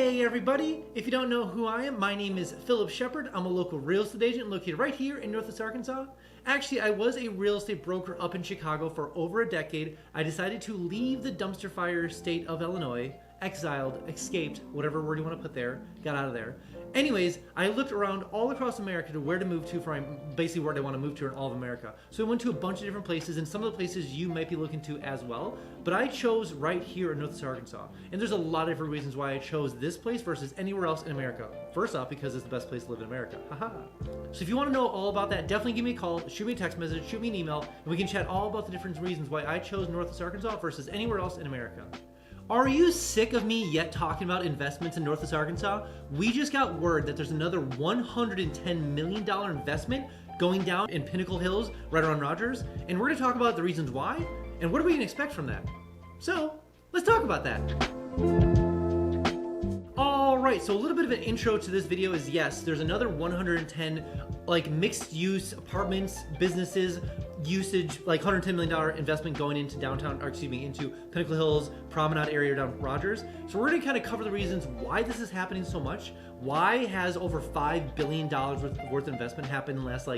Hey everybody! If you don't know who I am, my name is Phillip Shepard. I'm a local real estate agent located right here in Northwest Arkansas. Actually, I was a real estate broker up in Chicago for over a decade. I decided to leave the dumpster fire state of Illinois, exiled, escaped, whatever word you want to put there, got out of there. Anyways, I looked around all across America to where to move to for basically where I want to move to in all of America. So I went to a bunch of different places, and some of the places you might be looking to as well. But I chose right here in Northwest Arkansas. And there's a lot of different reasons why I chose this place versus anywhere else in America. First off, because it's the best place to live in America. Haha. So if you want to know all about that, definitely give me a call, shoot me a text message, shoot me an email, and we can chat all about the different reasons why I chose Northwest Arkansas versus anywhere else in America. Are you sick of me yet talking about investments in Northwest Arkansas? We just got word that there's another $110 million investment going down in Pinnacle Hills right around Rogers, and we're going to talk about the reasons why and what are we going to expect from that. So let's talk about that. Alright, so a little bit of an intro to this video is yes, there's another 110 like mixed use apartments, businesses, usage, like $110 million investment going into downtown, or excuse me, into Pinnacle Hills, Promenade area down Rogers. So we're going to kind of cover the reasons why this is happening so much. Why has over $5 billion worth of investment happened in the last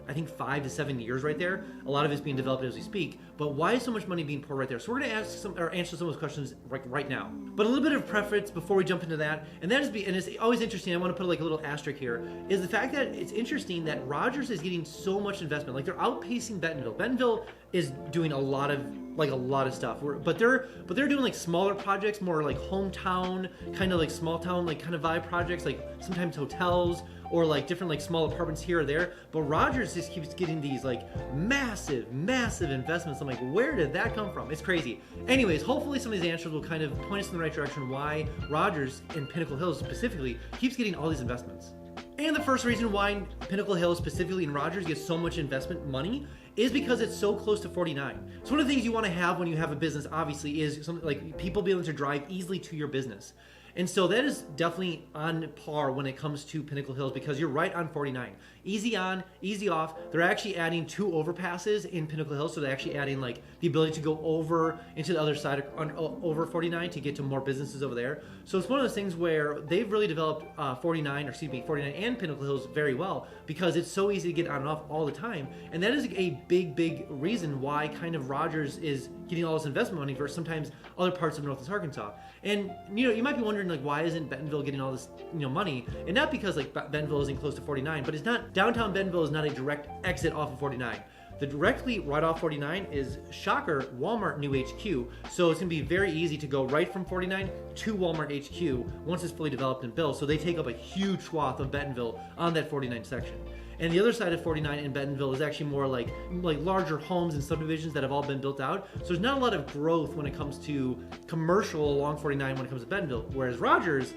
I think 5 to 7 years right there. A lot of it's being developed as we speak. But why is so much money being poured right there? So we're going to answer some of those questions right now. But a little bit of preference before we jump into that, and it's always interesting. I want to put like a little asterisk here. Is the fact that it's interesting that Rogers is getting so much investment. Like they're outpacing Bentonville. Bentonville is doing a lot of stuff. But they're doing like smaller projects, more like hometown, kind of like small town, like kind of vibe projects, like sometimes hotels, or like different like small apartments here or there. But Rogers just keeps getting these like massive investments. I'm like, where did that come from? It's crazy. Anyways, hopefully some of these answers will kind of point us in the right direction why Rogers in Pinnacle Hills specifically keeps getting all these investments. And the first reason why Pinnacle Hills specifically in Rogers gets so much investment money is because it's so close to 49. So one of the things you want to have when you have a business obviously is something like people being able to drive easily to your business. And so that is definitely on par when it comes to Pinnacle Hills because you're right on 49. Easy on, easy off. They're actually adding 2 overpasses in Pinnacle Hills, so they're actually adding like the ability to go over into the other side over 49 to get to more businesses over there. So it's one of those things where they've really developed 49 and Pinnacle Hills very well because it's so easy to get on and off all the time. And that is a big reason why kind of Rogers is getting all this investment money versus sometimes other parts of Northwest Arkansas. And you might be wondering like why isn't Bentonville getting all this money? And not because like Bentonville isn't close to 49, but it's not, downtown Bentonville is not a direct exit off of 49. The directly right off 49 is, shocker, Walmart new HQ. So it's gonna be very easy to go right from 49 to Walmart HQ once it's fully developed and built. So they take up a huge swath of Bentonville on that 49 section. And the other side of 49 in Bentonville is actually more like larger homes and subdivisions that have all been built out. So there's not a lot of growth when it comes to commercial along 49 when it comes to Bentonville. Whereas Rogers,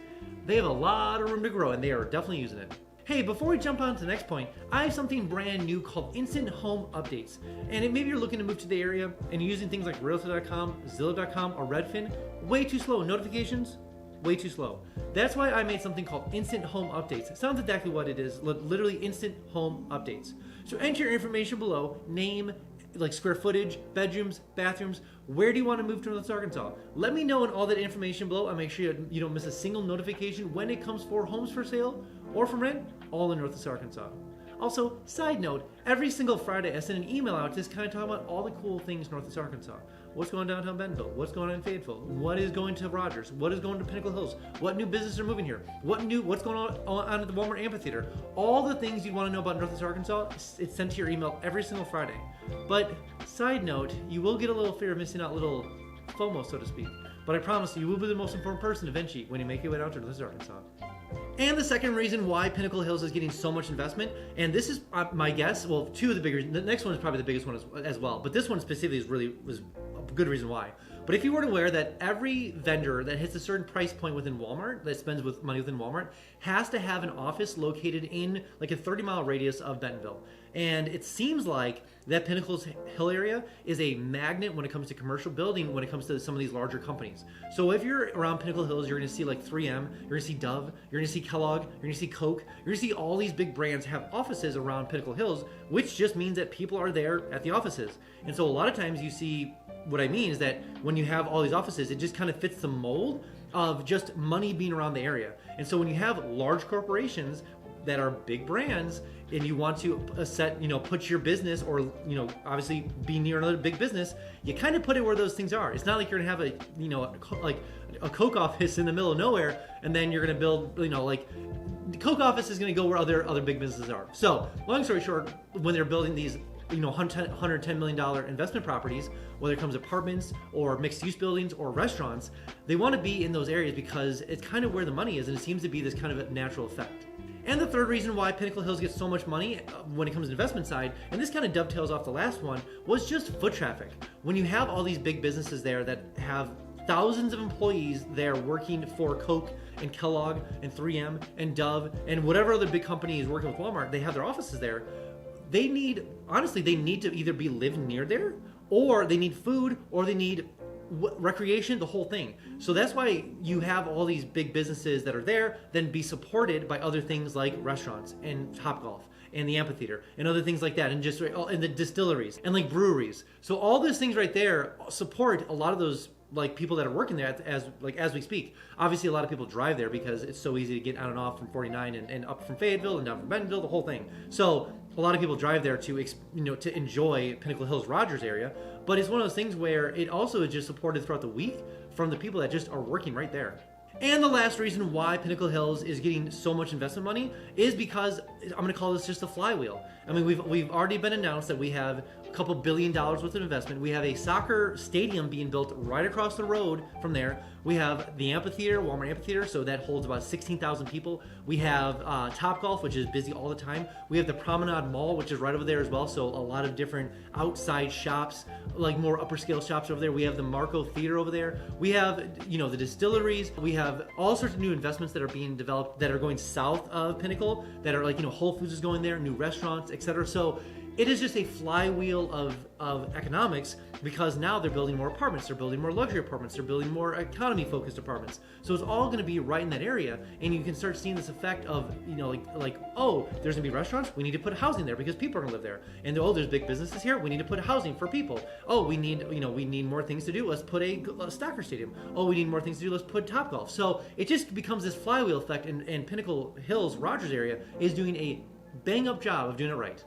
they have a lot of room to grow and they are definitely using it. Hey, before we jump on to the next point, I have something brand new called Instant Home Updates. And maybe you're looking to move to the area and you're using things like Realtor.com, Zillow.com, or Redfin, way too slow. Notifications, way too slow. That's why I made something called Instant Home Updates. It sounds exactly what it is, literally Instant Home Updates. So enter your information below, name, like square footage, bedrooms, bathrooms, where do you want to move to Northwest Arkansas? Let me know in all that information below. I'll make sure you don't miss a single notification when it comes for homes for sale or for rent, all in Northwest Arkansas. Also, side note, every single Friday I send an email out just kind of talking about all the cool things Northwest Arkansas. What's going on downtown Bentonville? What's going on in Fayetteville? What is going to Rogers? What is going to Pinnacle Hills? What new businesses are moving here? What's going on at the Walmart Amphitheater? All the things you want to know about Northwest Arkansas, it's sent to your email every single Friday. But side note, you will get a little fear of missing out, little FOMO, so to speak. But I promise you will be the most important person eventually when you make your way down to Northwest Arkansas. And the second reason why Pinnacle Hills is getting so much investment, and this is my guess, well, 2 of the bigger, the next one is probably the biggest one as well, but this one specifically was a good reason why. But if you weren't aware that every vendor that hits a certain price point within Walmart, that spends money within Walmart, has to have an office located in like a 30-mile radius of Bentonville. And it seems like that Pinnacle Hill area is a magnet when it comes to commercial building, when it comes to some of these larger companies. So if you're around Pinnacle Hills, you're gonna see like 3M, you're gonna see Dove, you're gonna see Kellogg, you're gonna see Coke, you're gonna see all these big brands have offices around Pinnacle Hills, which just means that people are there at the offices. And so a lot of times you see, what I mean is that when you have all these offices, it just kind of fits the mold of just money being around the area. And so when you have large corporations that are big brands and you want to put your business or, obviously be near another big business, you kind of put it where those things are. It's not like you're gonna have a Coke office in the middle of nowhere and then you're gonna build, the Coke office is gonna go where other big businesses are. So long story short, when they're building these $110 million investment properties, whether it comes apartments or mixed use buildings or restaurants, they want to be in those areas because it's kind of where the money is, and it seems to be this kind of a natural effect. And the third reason why Pinnacle Hills gets so much money when it comes to the investment side, and this kind of dovetails off the last one, was just foot traffic. When you have all these big businesses there that have thousands of employees there working for Coke and Kellogg and 3M and Dove and whatever other big company is working with Walmart, they have their offices there. They need to either be living near there, or they need food, or they need recreation, the whole thing. So that's why you have all these big businesses that are there, then be supported by other things like restaurants and Topgolf and the amphitheater and other things like that, and and the distilleries and like breweries. So all those things right there support a lot of those people that are working there as we speak. Obviously a lot of people drive there because it's so easy to get on and off from 49 and up from Fayetteville and down from Bentonville, the whole thing. So a lot of people drive there to enjoy Pinnacle Hills Rogers area, but it's one of those things where it also is just supported throughout the week from the people that just are working right there. And the last reason why Pinnacle Hills is getting so much investment money is because I'm going to call this just a flywheel. I mean, we've already been announced that we have a couple $1 billion worth of investment. We have a soccer stadium being built right across the road from there. We have the amphitheater, Walmart Amphitheater, so that holds about 16,000 people. We have Topgolf, which is busy all the time. We have the Promenade Mall, which is right over there as well, so a lot of different outside shops, like more upper scale shops over there. We have the Marco Theater over there. We have, the distilleries. We have all sorts of new investments that are being developed that are going south of Pinnacle, that are Whole Foods is going there, new restaurants, etc. So it is just a flywheel of economics, because now they're building more apartments, they're building more luxury apartments, they're building more economy-focused apartments. So it's all going to be right in that area, and you can start seeing this effect of, oh, there's going to be restaurants, we need to put housing there because people are going to live there. And oh, there's big businesses here, we need to put housing for people. Oh, we need more things to do, let's put a soccer stadium. Oh, we need more things to do, let's put Topgolf. So it just becomes this flywheel effect, and Pinnacle Hills Rogers area is doing a bang-up job of doing it right.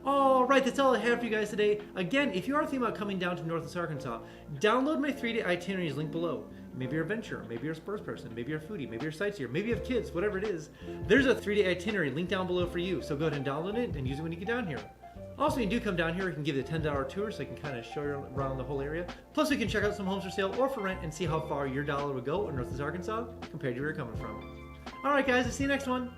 Alright, that's all I have for you guys today. Again, if you are thinking about coming down to Northwest Arkansas, download my 3-day itineraries link below. Maybe you're a venturer, maybe you're a sports person, maybe you're a foodie, maybe you're a sightseer, maybe you have kids, whatever it is. There's a 3-day itinerary link down below for you, so go ahead and download it and use it when you get down here. Also, when you do come down here, we can give you a $10 tour so I can kind of show you around the whole area. Plus, we can check out some homes for sale or for rent and see how far your dollar would go in Northwest Arkansas compared to where you're coming from. Alright guys, I'll see you next one.